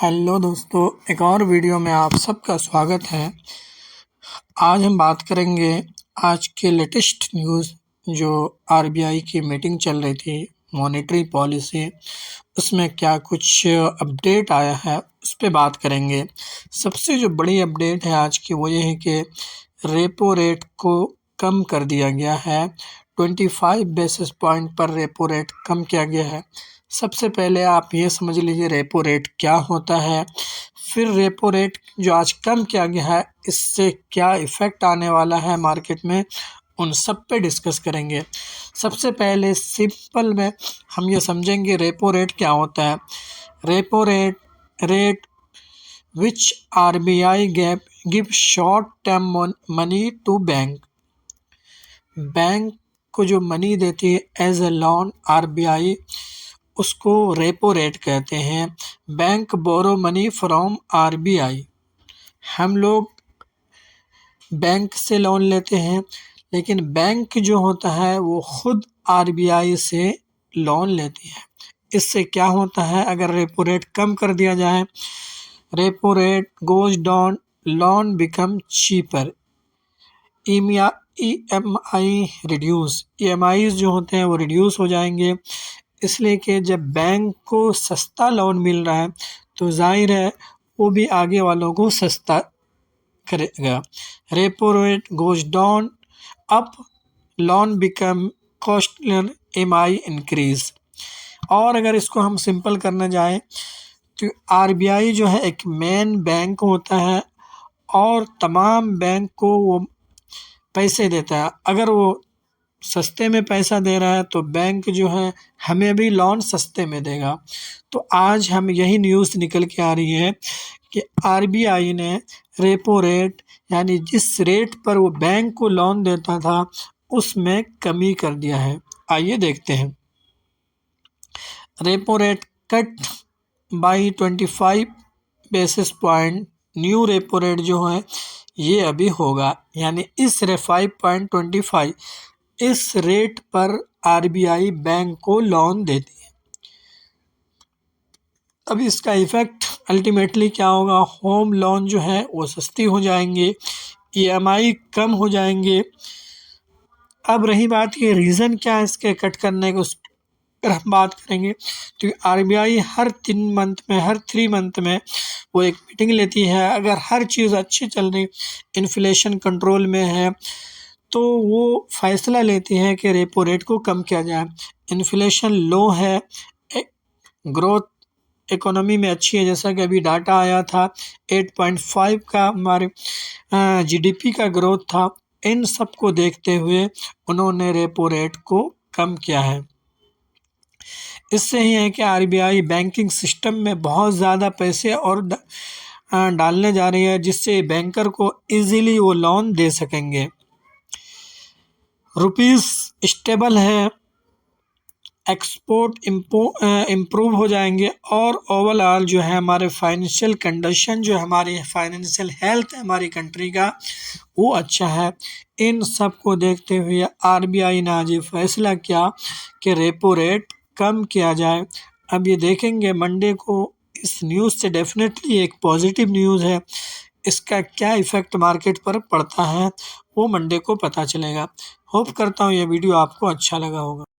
Hello दोस्तों, एक और वीडियो में आप सबका स्वागत है। आज हम बात करेंगे आज के लेटेस्ट न्यूज़ जो आरबीआई की मीटिंग चल रही थी, मॉनेटरी पॉलिसी, उसमें क्या कुछ अपडेट आया है उस पे बात करेंगे। सबसे जो बड़ी अपडेट है आज की वो ये है कि रेपो रेट को कम कर दिया गया है। 25 बेसिस पॉइंट पर रेपो रेट कम किया गया है। सबसे पहले आप ये समझ लीजिए रेपो रेट क्या होता है, फिर रेपो रेट जो आज कम किया गया है इससे क्या इफ़ेक्ट आने वाला है मार्केट में, उन सब पे डिस्कस करेंगे। सबसे पहले सिंपल में हम ये समझेंगे रेपो रेट क्या होता है। Repo rate which RBI give short term money to bank को जो मनी देती है एज ए लोन आरबीआई, उसको रेपो रेट कहते हैं। Bank borrow money from RBI, हम लोग बैंक से लोन लेते हैं, लेकिन बैंक जो होता है वो खुद आरबीआई से लोन लेती है। इससे क्या होता है, अगर रेपो रेट कम कर दिया जाए, repo rate goes down, loan become cheaper, EMI reduce, EMIs जो होते हैं वो रिड्यूस हो जाएंगे। इसलिए कि जब बैंक को सस्ता लोन मिल रहा है तो जाहिर है वो भी आगे वालों को सस्ता करेगा। Repo rate goes down, up, loan become costlier, EMI increase. और अगर इसको हम सिंपल करने जाएं तो आरबीआई जो है एक मेन बैंक होता है और तमाम बैंक को वो पैसे देता है। अगर वो सस्ते में पैसा दे रहा है तो बैंक जो है हमें भी लोन सस्ते में देगा। तो आज हम यही न्यूज़ निकल के आ रही है कि आरबीआई ने रेपो रेट यानी जिस रेट पर वो बैंक को लोन देता था उसमें कमी कर दिया है। आइए देखते हैं। Repo rate cut by 25 basis point, new repo rate जो है ये अभी होगा, यानी इस 5.25 इस रेट पर आरबीआई बैंक को लोन देती है। अब इसका इफ़ेक्ट अल्टीमेटली क्या होगा, होम लोन जो है वो सस्ती हो जाएंगे, EMI कम हो जाएंगे। अब रही बात ये रीज़न क्या है इसके कट करने के, उस पर हम बात करेंगे। तो आरबीआई हर 3 मंथ में वो एक मीटिंग लेती है। अगर हर चीज़ अच्छी चल रही, इन्फ्लेशन कंट्रोल में है, तो वो फैसला लेती है कि रेपो रेट को कम किया जाए। इन्फ्लेशन लो है, ग्रोथ इकोनॉमी में अच्छी है, जैसा कि अभी डाटा आया था 8.5 का हमारे जीडीपी का ग्रोथ था। इन सब को देखते हुए उन्होंने रेपो रेट को कम किया है। इससे ही है कि आरबीआई बैंकिंग सिस्टम में बहुत ज़्यादा पैसे और डालने जा रही है, जिससे बैंकर को इजीली वो लोन दे सकेंगे। रुपीस स्टेबल है, एक्सपोर्ट इम्प्रूव हो जाएंगे और ओवरऑल जो है हमारे फाइनेंशियल कंडीशन, जो हमारी फाइनेंशियल हेल्थ है हमारी कंट्री का, वो अच्छा है। इन सब को देखते हुए आरबीआई ने आज ये फैसला किया कि रेपो रेट कम किया जाए। अब ये देखेंगे मंडे को, इस न्यूज़ से डेफिनेटली एक पॉजिटिव न्यूज़ है, इसका क्या इफ़ेक्ट मार्केट पर पड़ता है वो मंडे को पता चलेगा। होप करता हूँ ये वीडियो आपको अच्छा लगा होगा।